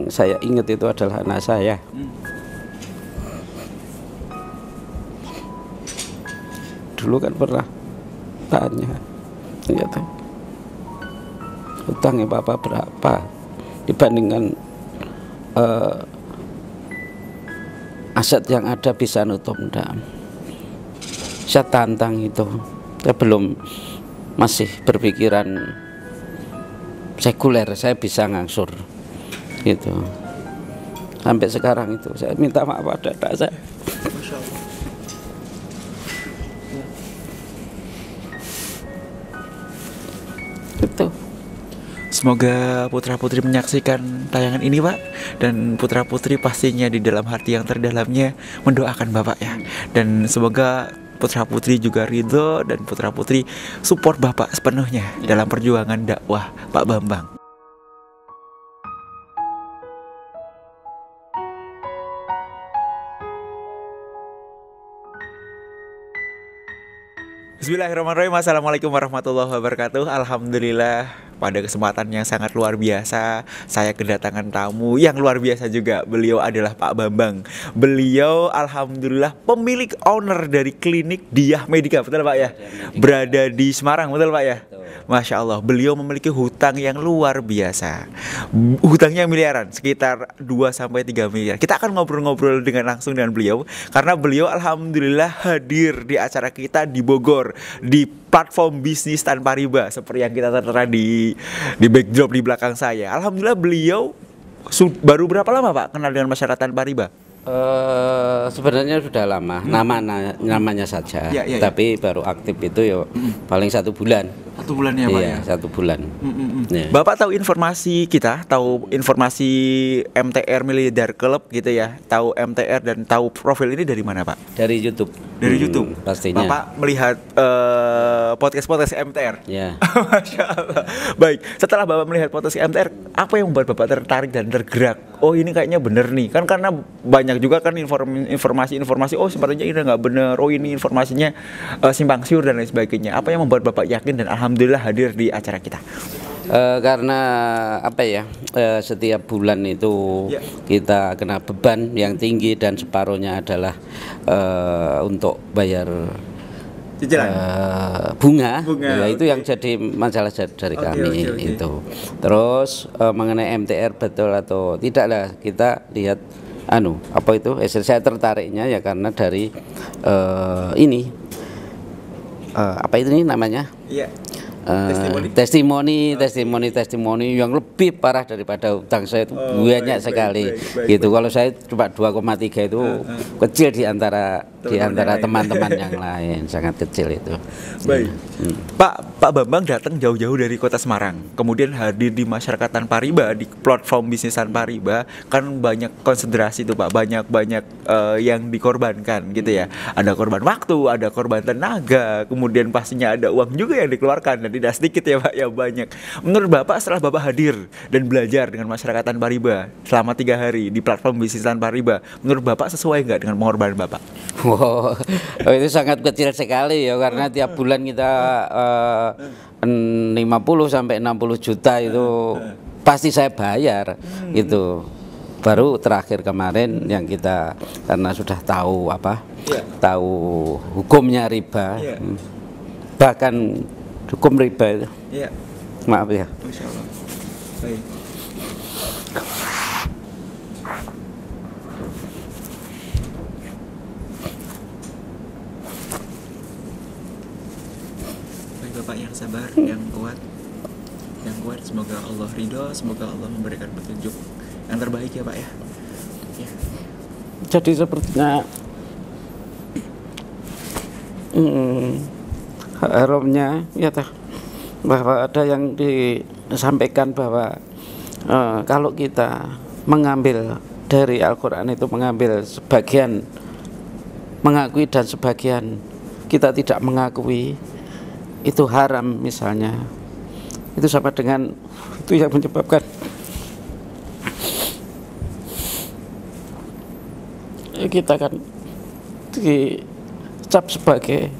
saya ingat itu adalah anak saya. Dulu kan pernah tanya, ya, hutangnya Papa berapa dibandingkan aset yang ada bisa nutup enggak. Saya tantang itu. Saya belum masih berpikiran sekuler, saya bisa ngangsur gitu. Sampai sekarang itu saya minta maaf pada anak saya. Itu. Semoga putra-putri menyaksikan tayangan ini, Pak, dan putra-putri pastinya di dalam hati yang terdalamnya mendoakan Bapak ya. Dan semoga putra-putri juga ridho dan putra-putri support Bapak sepenuhnya dalam perjuangan dakwah Pak Bambang. Bismillahirrahmanirrahim. Assalamualaikum warahmatullahi wabarakatuh. Alhamdulillah, pada kesempatan yang sangat luar biasa saya kedatangan tamu yang luar biasa juga. Beliau adalah Pak Bambang. Beliau alhamdulillah pemilik owner dari klinik Diah Medika, betul Pak ya? Berada di Semarang, betul Pak ya? Masya Allah, beliau memiliki hutang yang luar biasa. Hutangnya miliaran, sekitar 2-3 miliar. Kita akan ngobrol-ngobrol langsung dengan beliau, karena beliau alhamdulillah hadir di acara kita di Bogor, di platform bisnis tanpa riba, seperti yang kita tertera di backdrop di belakang saya. Alhamdulillah beliau baru berapa lama Pak kenal dengan masyarakat tanpa riba? Sebenarnya sudah lama, namanya saja, tapi baru aktif itu ya paling 1 bulan. 1 bulan ya Pak ya? 1 bulan. Ya. Bapak tahu informasi kita, tahu informasi MTR Miliarder Club gitu ya, tahu MTR dan tahu profil ini dari mana Pak? Dari YouTube. Dari YouTube? Pastinya. Bapak melihat podcast MTR? Ya. Masya Allah. Baik, setelah Bapak melihat podcast MTR, apa yang membuat Bapak tertarik dan tergerak? Oh ini kayaknya bener nih, kan karena banyak juga kan informasi-informasi, oh sepertinya ini nggak bener, oh ini informasinya simpang siur dan lain sebagainya. Apa yang membuat Bapak yakin dan alhamdulillah hadir di acara kita? Karena apa ya, setiap bulan itu kita kena beban yang tinggi dan separuhnya adalah untuk bayar cicilan, bunga. Ya, itu yang jadi masalah dari kami. Itu terus mengenai MTR betul atau tidak lah, kita lihat apa itu, saya tertariknya ya karena dari ini apa itu nih namanya, testimoni yang lebih parah daripada hutang saya itu banyak sekali. Gitu. Kalau saya cuma 2,3 itu kecil di antara teman-teman yang lain, sangat kecil itu. Baik. Pak Bambang datang jauh-jauh dari kota Semarang, kemudian hadir di masyarakat tanpa riba, di platform bisnis tanpa riba, kan banyak konsiderasi itu Pak, banyak yang dikorbankan gitu ya. Ada korban waktu, ada korban tenaga, kemudian pastinya ada uang juga yang dikeluarkan, dan tidak sedikit ya Pak, ya banyak. Menurut Bapak setelah Bapak hadir dan belajar dengan masyarakat tanpa riba selama 3 hari di platform bisnis tanpa riba, menurut Bapak sesuai nggak dengan pengorbanan Bapak? Wow, itu sangat kecil sekali ya, karena tiap bulan kita 50 sampai 60 juta itu pasti saya bayar gitu. Baru terakhir kemarin yang kita karena sudah tahu tahu hukumnya riba, bahkan hukum riba itu. Maaf ya. Masya Allah. Baik. Bapak yang sabar, yang kuat, semoga Allah ridho, semoga Allah memberikan petunjuk yang terbaik ya Pak ya. Jadi sepertinya haramnya ya bahwa ada yang disampaikan bahwa kalau kita mengambil dari Al-Quran itu, mengambil sebagian mengakui dan sebagian kita tidak mengakui, itu haram misalnya, itu sama dengan itu yang menyebabkan kita kan dicap sebagai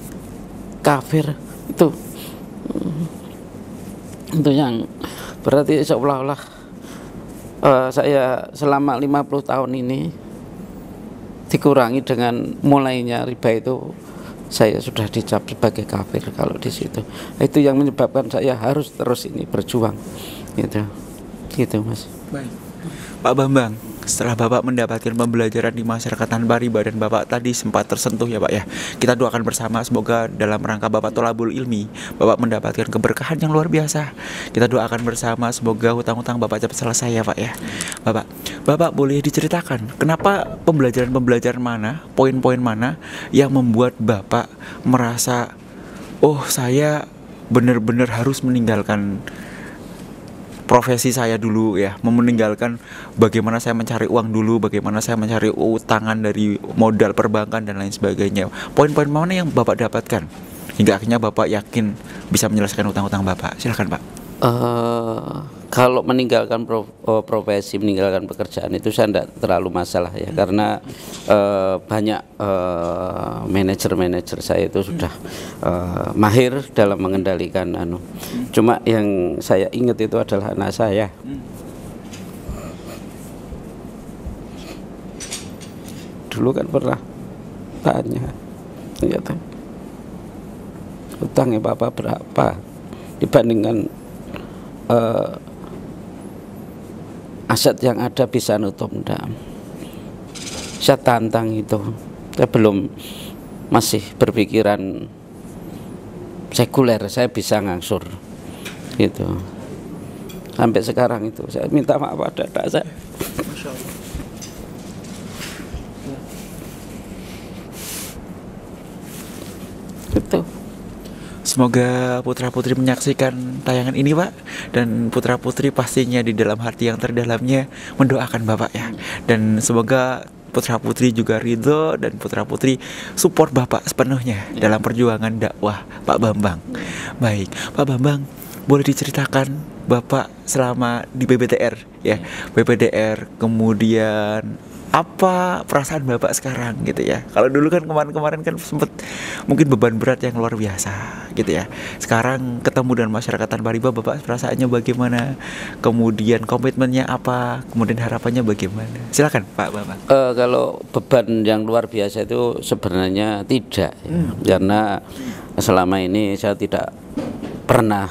kafir. Itu yang berarti seolah-olah Saya selama 50 tahun ini dikurangi dengan mulainya riba itu, saya sudah dicap sebagai kafir kalau di situ. Itu yang menyebabkan saya harus terus ini berjuang, gitu Mas. Baik. Pak Bambang, setelah Bapak mendapatkan pembelajaran di masyarakat tanpa riba dan Bapak tadi sempat tersentuh ya Pak ya, kita doakan bersama semoga dalam rangka Bapak tolabul ilmi, Bapak mendapatkan keberkahan yang luar biasa. Kita doakan bersama semoga hutang-hutang Bapak cepat selesai ya Pak ya. Bapak boleh diceritakan kenapa pembelajaran mana, poin-poin mana yang membuat Bapak merasa, oh saya benar-benar harus meninggalkan profesi saya dulu ya, meninggalkan bagaimana saya mencari uang dulu, bagaimana saya mencari utangan dari modal perbankan dan lain sebagainya. Poin-poin mana yang Bapak dapatkan hingga akhirnya Bapak yakin bisa menyelesaikan utang-utang Bapak? Silakan Pak. Kalau meninggalkan profesi, meninggalkan pekerjaan itu saya tidak terlalu masalah ya, karena banyak manajer saya itu sudah mahir dalam mengendalikan Cuma yang saya ingat itu adalah anak saya. Dulu kan pernah tanya, utangnya Bapak berapa dibandingkan aset yang ada bisa nutup enggak. Saya tantang itu. Saya belum masih berpikiran sekuler, saya bisa ngangsur gitu. Sampai sekarang itu saya minta maaf pada anak saya. Masya Allah. Itu. Semoga putra-putri menyaksikan tayangan ini Pak, dan putra-putri pastinya di dalam hati yang terdalamnya mendoakan Bapak ya. Dan semoga putra-putri juga ridho dan putra-putri support Bapak sepenuhnya dalam perjuangan dakwah Pak Bambang. Baik, Pak Bambang, boleh diceritakan Bapak selama di BPDR ya, BPDR, kemudian apa perasaan Bapak sekarang gitu ya. Kalau dulu kan kemarin-kemarin kan sempet mungkin beban berat yang luar biasa gitu ya. Sekarang ketemu dengan masyarakat tanpa riba, Bapak perasaannya bagaimana? Kemudian komitmennya apa? Kemudian harapannya bagaimana? Silakan Pak Bambang. Kalau beban yang luar biasa itu sebenarnya tidak ya. Karena selama ini saya tidak pernah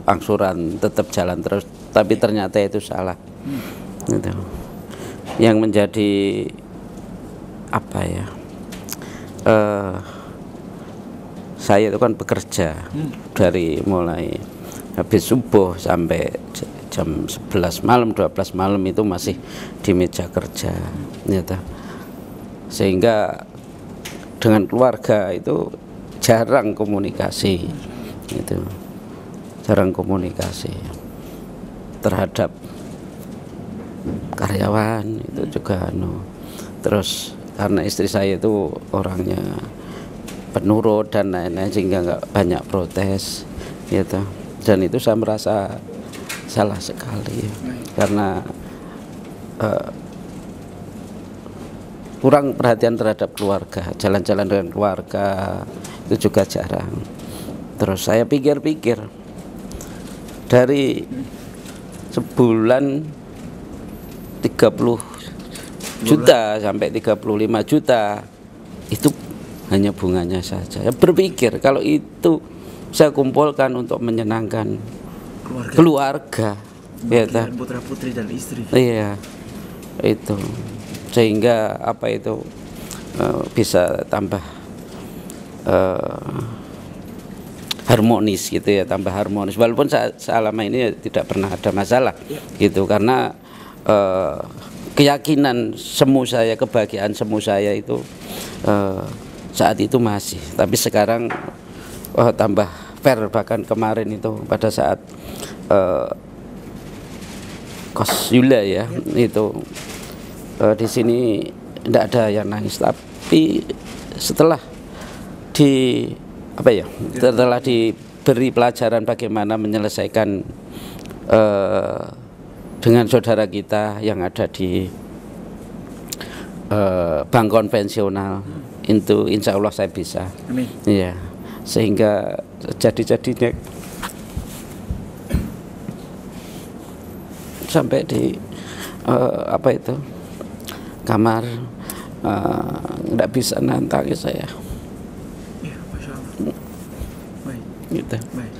angsuran, tetap jalan terus, tapi ternyata itu salah. Gitu. Yang menjadi saya itu kan bekerja dari mulai habis subuh sampai jam 11 malam, 12 malam itu masih di meja kerja gitu. Sehingga dengan keluarga itu jarang komunikasi gitu. Jarang komunikasi terhadap karyawan itu juga terus karena istri saya itu orangnya penurut dan lain-lain sehingga nggak banyak protes gitu, dan itu saya merasa salah sekali karena kurang perhatian terhadap keluarga, jalan-jalan dengan keluarga itu juga jarang. Terus saya pikir-pikir dari sebulan 30 juta sampai 35 juta itu hanya bunganya saja. Saya berpikir kalau itu saya kumpulkan untuk menyenangkan keluarga ya, putra-putri dan istri. Iya, itu sehingga bisa tambah harmonis gitu ya, tambah harmonis. Walaupun selama ini tidak pernah ada masalah gitu, karena keyakinan semu saya, kebahagiaan semu saya itu saat itu masih, tapi sekarang tambah fair. Bahkan kemarin itu pada saat Kos Yula ya itu di sini tidak ada yang nangis, tapi setelah setelah diberi pelajaran bagaimana menyelesaikan dengan saudara kita yang ada di bank konvensional itu, insya Allah saya bisa. Amin. Ya, sehingga jadi sampai di apa itu kamar, nggak bisa nantangin saya. Ya, Masya Allah. Baik. Gitu. Baik.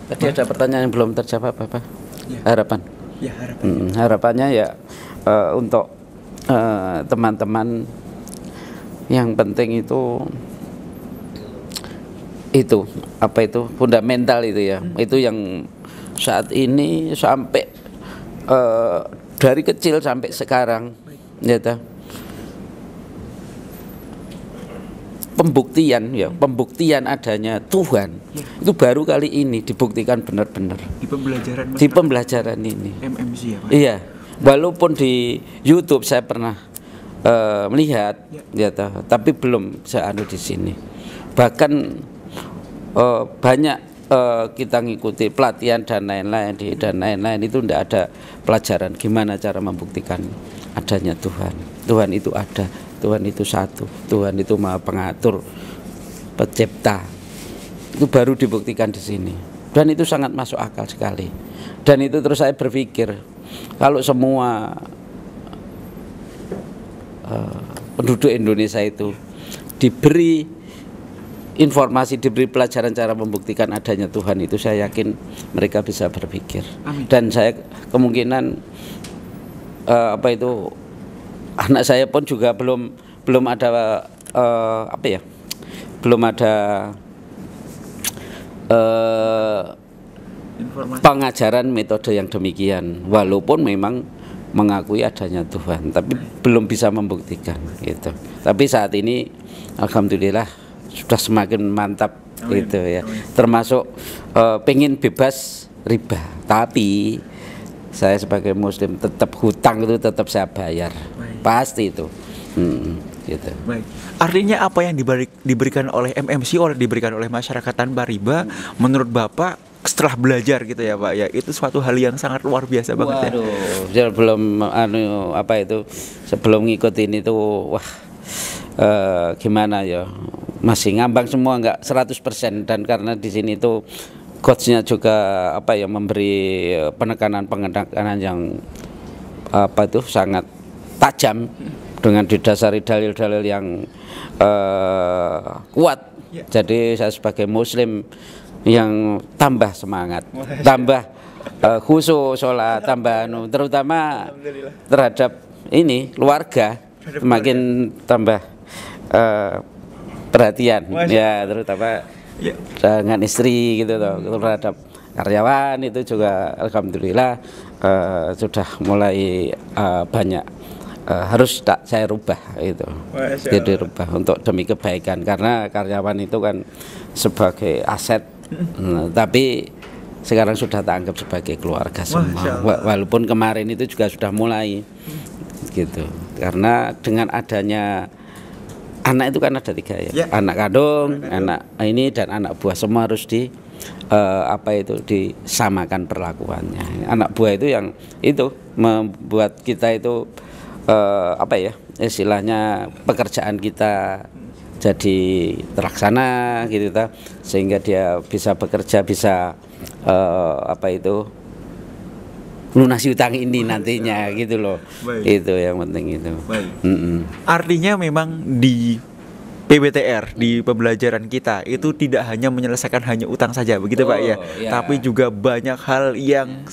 Tadi ada pertanyaan yang belum terjawab apa? Ya. Harapan. Ya, harapan. Harapannya ya untuk teman-teman, yang penting itu apa itu fundamental itu ya. Itu yang saat ini sampai dari kecil sampai sekarang ya toh. Pembuktian adanya Tuhan itu baru kali ini dibuktikan benar-benar Di pembelajaran ini MMC ya, Pak? Iya, walaupun di YouTube saya pernah melihat ya toh, tapi belum saya di sini. Bahkan banyak kita ngikuti pelatihan dan lain-lain itu tidak ada pelajaran gimana cara membuktikan adanya Tuhan. Tuhan itu ada, Tuhan itu satu, Tuhan itu Maha Pengatur, Pencipta. Itu baru dibuktikan di sini. Dan itu sangat masuk akal sekali. Dan itu terus saya berpikir, kalau semua penduduk Indonesia itu diberi informasi, diberi pelajaran cara membuktikan adanya Tuhan, itu saya yakin mereka bisa berpikir. Amin. Dan saya kemungkinan apa itu anak saya pun juga belum ada apa ya, belum ada pengajaran metode yang demikian, walaupun memang mengakui adanya Tuhan, tapi belum bisa membuktikan gitu. Tapi saat ini alhamdulillah sudah semakin mantap. Amin. Gitu ya. Amin. Termasuk pengen bebas riba, tapi saya sebagai muslim tetap hutang itu tetap saya bayar. Baik. Pasti itu. Gitu. Baik. Artinya apa yang diberikan oleh MMC diberikan oleh masyarakat tanpa riba, menurut Bapak setelah belajar gitu ya Pak ya, itu suatu hal yang sangat luar biasa banget. Waduh, ya. Belum apa itu, sebelum ngikutin itu wah gimana ya, masih ngambang semua, nggak 100%. Dan karena di sini itu coachnya juga apa ya, memberi penekanan yang apa itu sangat tajam dengan didasari dalil-dalil yang kuat. Jadi saya sebagai muslim yang tambah semangat, tambah khusyuk sholat, tambah terutama terhadap ini keluarga, semakin tambah perhatian ya, terutama dengan istri gitu toh, terhadap karyawan itu juga alhamdulillah sudah mulai banyak harus saya rubah itu, jadi rubah untuk demi kebaikan, karena karyawan itu kan sebagai aset, tapi sekarang sudah tak anggap sebagai keluarga semua. Walaupun kemarin itu juga sudah mulai gitu, karena dengan adanya anak itu kan ada 3 ya, anak kandung, anak ini dan anak buah, semua harus apa itu disamakan perlakuannya. Anak buah itu yang itu membuat kita itu apa ya, istilahnya pekerjaan kita jadi terlaksana gitu ta, sehingga dia bisa bekerja, bisa apa itu lunasi utang ini nantinya gitu loh. Baik. Itu yang penting itu. Artinya memang di PBTR, di pembelajaran kita itu tidak hanya menyelesaikan hanya utang saja begitu Pak ya, tapi juga banyak hal yang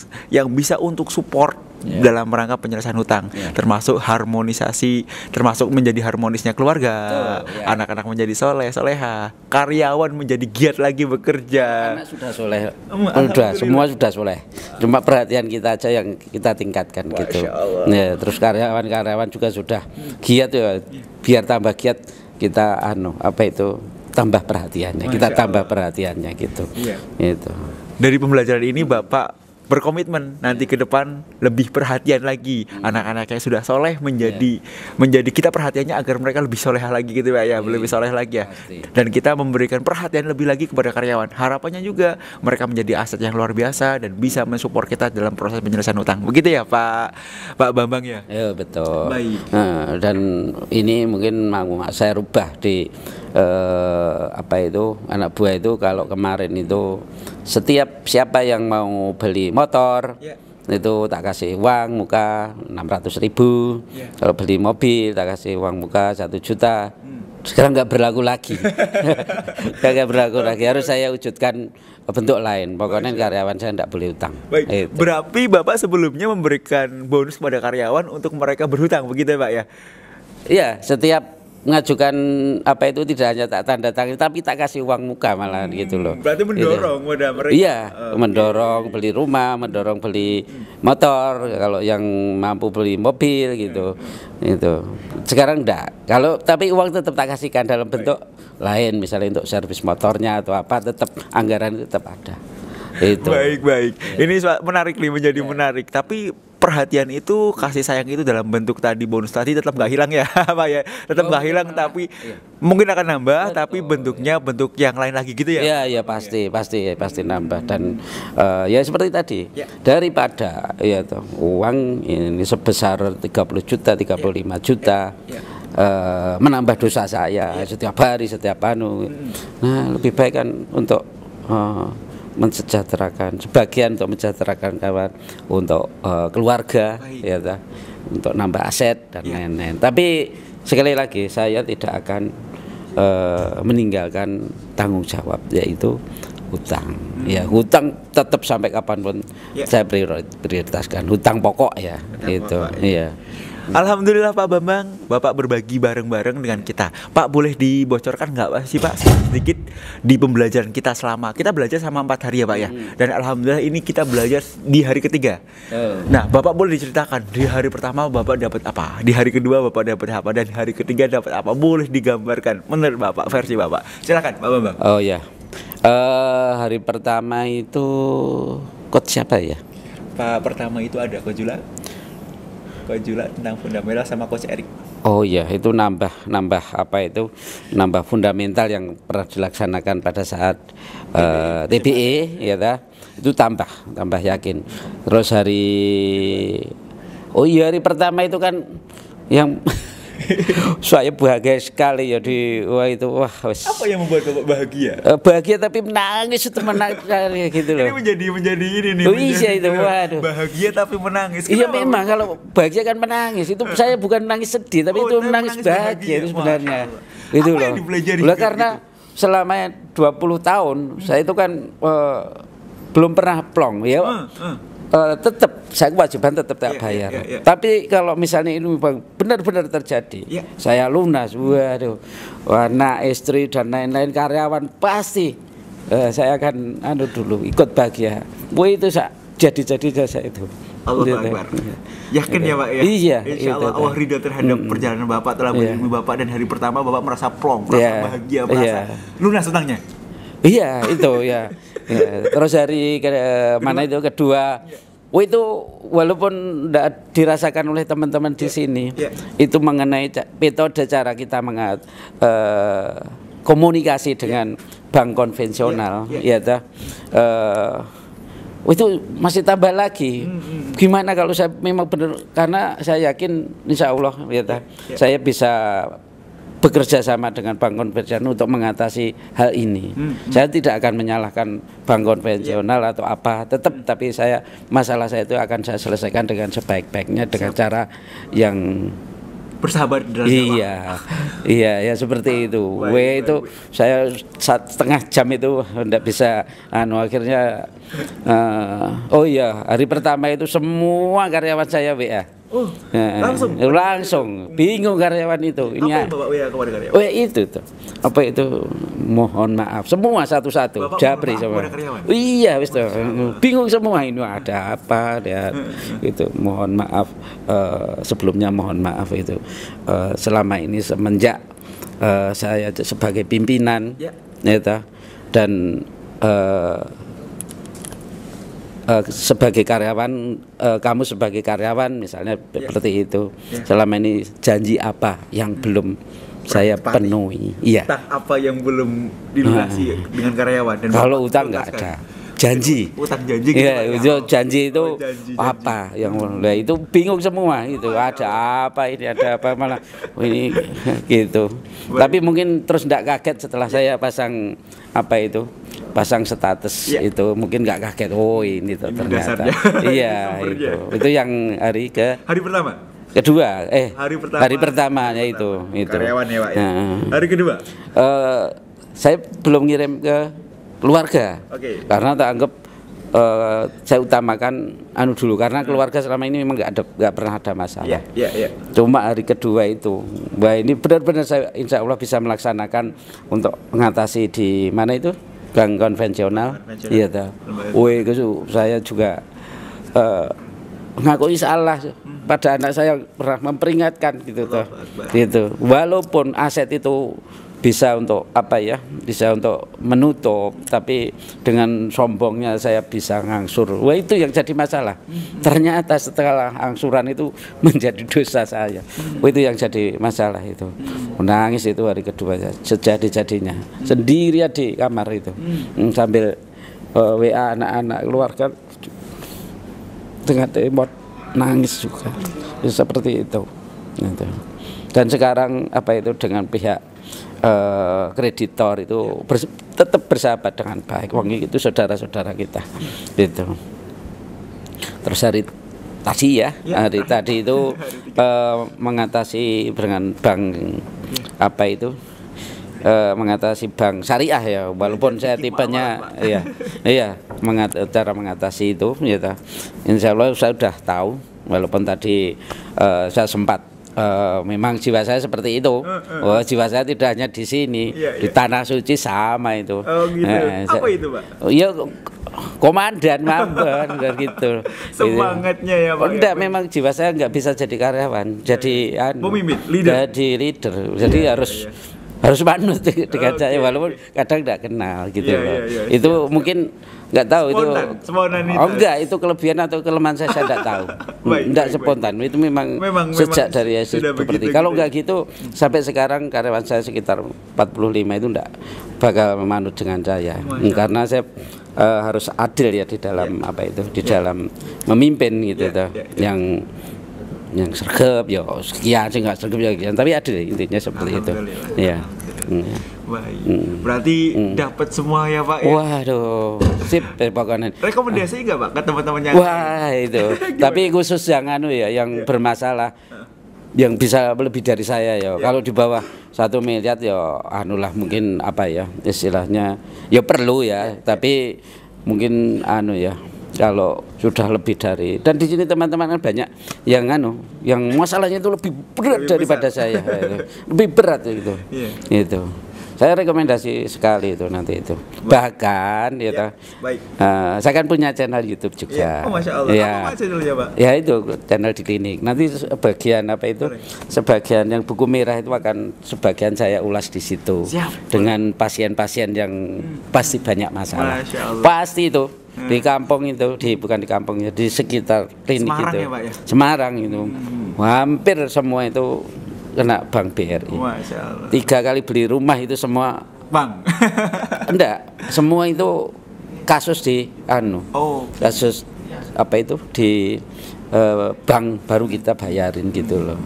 bisa untuk support dalam rangka penyelesaian hutang, termasuk harmonisasi, termasuk menjadi harmonisnya keluarga, anak-anak menjadi soleh, soleha, karyawan menjadi giat lagi bekerja. Anak sudah soleh, semua sudah soleh, cuma perhatian kita aja yang kita tingkatkan. Masya gitu. Ya, terus karyawan juga sudah giat ya, biar tambah giat kita apa itu tambah perhatiannya, kita tambah perhatiannya gitu. Itu. Dari pembelajaran ini Bapak berkomitmen nanti ke depan lebih perhatian lagi anak-anak yang sudah soleh menjadi kita perhatiannya agar mereka lebih soleh lagi gitu Pak ya, lebih soleh lagi ya. Dan kita memberikan perhatian lebih lagi kepada karyawan. Harapannya juga mereka menjadi aset yang luar biasa dan bisa mensupport kita dalam proses penyelesaian utang. Begitu ya Pak Bambang ya? Ya betul. Baik. Dan ini mungkin mau saya rubah di apa itu, anak buah itu kalau kemarin itu setiap siapa yang mau beli motor itu tak kasih uang muka 600.000. Kalau beli mobil tak kasih uang muka 1 juta. Sekarang nggak berlaku lagi. Nggak berlaku lagi, harus saya wujudkan bentuk lain. Pokoknya karyawan saya tidak boleh utang. Baik. Berarti Bapak sebelumnya memberikan bonus kepada karyawan untuk mereka berhutang, begitu ya Pak ya? Iya, setiap mengajukan apa itu tidak hanya tak tanda tangan tapi tak kasih uang muka malah gitu loh. Berarti mendorong gitu. mereka. Iya, mendorong beli rumah, mendorong beli motor, kalau yang mampu beli mobil gitu. Itu. Sekarang enggak. Kalau tapi uang tetap tak kasihkan dalam bentuk lain, misalnya untuk servis motornya atau apa, tetap anggaran itu tetap ada. Itu. Baik. Ini menarik nih, menjadi menarik. Tapi perhatian itu, kasih sayang itu dalam bentuk tadi bonus tadi tetap nggak hilang ya, Pak ya. Tetap nggak hilang, tapi mungkin akan nambah, tapi bentuknya bentuk yang lain lagi gitu ya. Iya, pasti nambah dan ya seperti tadi. Daripada ya toh, uang ini sebesar 30 juta, 35 juta. Menambah dosa saya setiap hari, setiap anu. Nah, lebih baik kan untuk mensejahterakan sebagian, untuk mensejahterakan kawan, untuk keluarga, ya, untuk nambah aset dan lain-lain. Tapi sekali lagi saya tidak akan meninggalkan tanggung jawab, yaitu hutang. Ya, hutang tetap sampai kapanpun saya prioritaskan hutang pokok ya, itu. Iya. Alhamdulillah Pak Bambang, Bapak berbagi bareng-bareng dengan kita. Pak, boleh dibocorkan nggak sih Pak sedikit di pembelajaran kita selama kita belajar sama 4 hari ya Pak ya. Dan alhamdulillah ini kita belajar di hari ketiga. Nah, Bapak boleh diceritakan di hari pertama Bapak dapat apa, di hari kedua Bapak dapat apa, dan di hari ketiga dapat apa. Boleh digambarkan menurut Bapak, versi Bapak. Silakan Pak Bambang. Oh ya, hari pertama itu coach siapa ya? Pak pertama itu ada Coach Jula tentang fundamental sama Coach Erik. Oh iya, itu nambah apa itu, nambah fundamental yang pernah dilaksanakan pada saat TBE ya ta? Itu tambah yakin. Terus hari pertama itu kan yang saya bahagia sekali ya wah apa yang membuat Bapak bahagia? Bahagia tapi menangis, itu menangis gitu loh. Ini menjadi ini nih. Iya itu, waduh. Bahagia tapi menangis. Iya memang kalau bahagia kan menangis. Itu saya bukan menangis sedih, tapi itu menangis bahagia itu sebenarnya. Itu loh. Karena selama 20 tahun saya itu kan belum pernah plong ya. Tetap saya kewajiban tetap tak bayar. Tapi kalau misalnya ini benar-benar terjadi, saya lunas, waduh, anak, istri dan lain-lain, karyawan, pasti saya akan dulu ikut bahagia. Wah itu jadi saya itu. Allah Akbar. Yakin ya Pak ya? Iya. Insya Allah Allah ridho terhadap perjalanan Bapak telah melindungi Bapak, dan hari pertama Bapak merasa plong, merasa bahagia, merasa lunas utangnya. Iya itu ya. Terus hari mana itu kedua, itu walaupun tidak dirasakan oleh teman-teman di sini, itu mengenai metode cara kita komunikasi dengan bank konvensional, ya itu masih tambah lagi. Gimana kalau saya memang benar, karena saya yakin insya Allah saya bisa bekerja sama dengan bank konvensional untuk mengatasi hal ini. Saya tidak akan menyalahkan bank konvensional atau apa, tapi masalah saya itu akan saya selesaikan dengan sebaik-baiknya, dengan cara yang bersahabat. Iya seperti itu. Itu saya setengah jam itu tidak bisa akhirnya hari pertama itu semua karyawan saya WA. Langsung bingung karyawan itu. Ini apa yang Bapak WA kepada karyawan? Itu tuh. Apa itu? Mohon maaf semua satu-satu. Japri semua. Iya, wis tuh. Bingung semua, ini ada apa ya. Itu mohon maaf, sebelumnya mohon maaf itu. Selama ini semenjak saya sebagai pimpinan dan sebagai karyawan, kamu sebagai karyawan misalnya seperti itu. Selama ini janji apa yang belum saya penuhi? Iya. Apa yang belum dilunasi dengan karyawan? Dan kalau utang nggak ada. Janji. Utang janji. Iya, janji itu apa yang itu bingung semua itu. Ada apa ini, ada apa malah ini gitu. Tapi mungkin terus tidak kaget setelah saya pasang apa itu pasang status itu mungkin nggak kaget, oh ini tuh ternyata iya itu yang hari pertama kedua hari pertamanya itu karyawan ya Pak ya. Hari kedua saya belum ngirim ke keluarga karena tak anggap saya utamakan dulu karena keluarga selama ini memang nggak pernah ada masalah. Cuma hari kedua itu, wah ini benar-benar saya insya Allah bisa melaksanakan untuk mengatasi di mana itu bank konvensional. Iya tahu. Saya juga mengakui salah pada anak saya pernah memperingatkan gitu toh. Gitu. Walaupun aset itu bisa untuk bisa untuk menutup, tapi dengan sombongnya saya bisa ngangsur. Wah itu yang jadi masalah. Ternyata setelah angsuran itu menjadi dosa saya. Wah itu yang jadi masalah itu. Menangis itu hari kedua sejadi-jadinya. Sendirian di kamar itu. Sambil WA anak-anak keluarga dengan emot nangis juga. Seperti itu. Dan sekarang dengan pihak kreditor itu tetap bersahabat dengan baik. Wong itu saudara-saudara kita. Gitu. Terus hari tadi itu mengatasi dengan bank mengatasi bank syariah ya, walaupun saya tipenya cara mengatasi itu ya. Insya Allah saya sudah tahu, walaupun tadi saya sempat memang jiwa saya seperti itu. Jiwa saya tidak hanya di sini, di tanah suci sama itu. Apa itu Pak? Ya komandan mambon gitu. Semangatnya ya Pak. Enggak, memang jiwa saya nggak bisa jadi karyawan, jadi pemimpin, leader. Jadi leader. Jadi harus manut dengan saya, walaupun kadang nggak kenal gitu loh. Itu mungkin nggak tahu spontan itu. Enggak, itu kelebihan atau kelemahan saya enggak tahu. Enggak spontan. Itu memang sejak dari seperti. Kalau enggak gitu sampai sekarang karyawan saya sekitar 45 itu enggak bakal memanut dengan saya. Karena saya harus adil ya di dalam di dalam memimpin gitu yang sergap ya sekian sih, nggak sergap ya sekian, tapi adil intinya seperti itu ya. Berarti dapat semua ya Pak ya? Waduh, sip pokoknya. Rekomendasi nggak Pak ke teman-teman yang wah itu tapi khusus yang yang bermasalah, yang bisa lebih dari saya ya. Kalau di bawah 1 miliar ya mungkin istilahnya ya perlu ya, tapi mungkin kalau sudah lebih dari, dan di sini teman-teman kan banyak yang yang masalahnya itu lebih berat daripada saya, lebih berat itu. Itu saya rekomendasi sekali itu nanti itu. Bahkan saya kan punya channel YouTube juga. Masya Allah. Apa channelnya Pak? Ya itu channel di klinik. Nanti sebagian sebagian yang buku merah itu akan sebagian saya ulas di situ. Dengan pasien-pasien yang pasti banyak masalah. Pasti itu. Di kampung itu, bukan di kampung ya, di sekitar klinik Semarang itu. Ya, Pak, ya? Semarang itu. Hampir semua itu kena bank BRI. Masya Allah. 3 kali beli rumah itu semua bank. Enggak, semua itu kasus di kasus di bank baru kita bayarin gitu loh.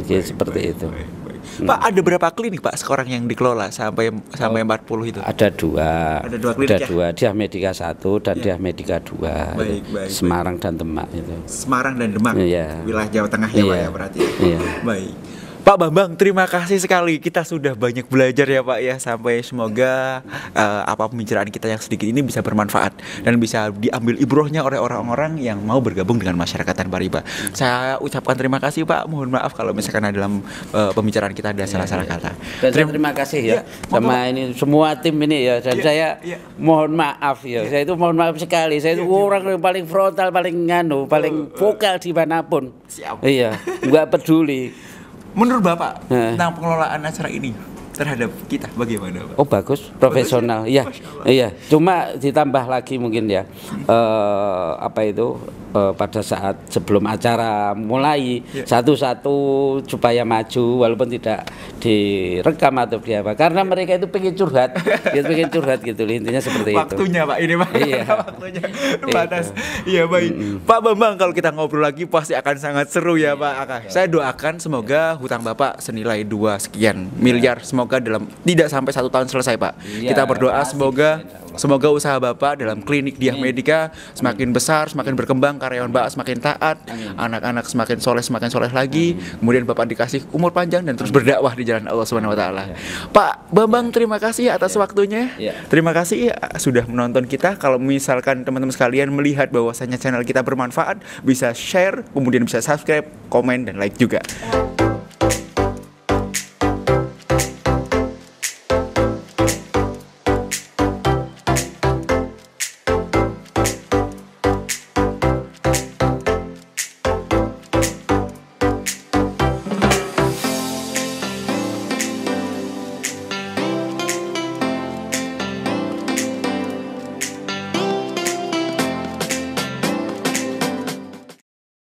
Seperti itu. Pak, ada berapa klinik Pak sekarang yang dikelola sampai 40 itu? Ada 2. Ada 2 klinik. Ada 2, Diah Medika 1 dan Diah Medika 2. Semarang dan Demak itu. Semarang dan Demak. Wilayah Jawa Tengah ya Pak ya berarti. Baik. Pak Bambang, terima kasih sekali. Kita sudah banyak belajar ya Pak ya. Sampai semoga pembicaraan kita yang sedikit ini bisa bermanfaat dan bisa diambil ibrohnya oleh orang-orang yang mau bergabung dengan masyarakat Tanpa Riba. Saya ucapkan terima kasih Pak. Mohon maaf kalau misalkan dalam pembicaraan kita ada salah-salah kata. Dan terima kasih ya sama ini semua tim ini ya. Dan saya mohon maaf ya. Saya itu mohon maaf sekali. Saya itu orang yang paling frontal, paling paling vokal dimanapun. Iya, nggak peduli. Menurut Bapak tentang pengelolaan acara ini terhadap kita bagaimana Pak? Oh bagus, profesional. Iya. Cuma ditambah lagi mungkin ya pada saat sebelum acara mulai satu-satu supaya maju, walaupun tidak direkam atau apa, karena mereka itu pengen curhat, gitu intinya seperti itu. Waktunya Pak ini Pak. Waktunya batas. Iya baik. Pak Bambang, kalau kita ngobrol lagi pasti akan sangat seru ya Pak. Saya doakan semoga hutang Bapak senilai 2 sekian miliar semoga tidak sampai 1 tahun selesai Pak. Kita berdoa semoga Semoga usaha Bapak dalam klinik Diah Medika semakin besar, semakin berkembang, karyawan Bapak semakin taat, anak-anak semakin soleh lagi. Kemudian Bapak dikasih umur panjang dan terus berdakwah di jalan Allah Subhanahu wa taala. Pak Bambang, terima kasih atas waktunya. Terima kasih sudah menonton kita. Kalau misalkan teman-teman sekalian melihat bahwasanya channel kita bermanfaat, bisa share, kemudian bisa subscribe, komen dan like juga.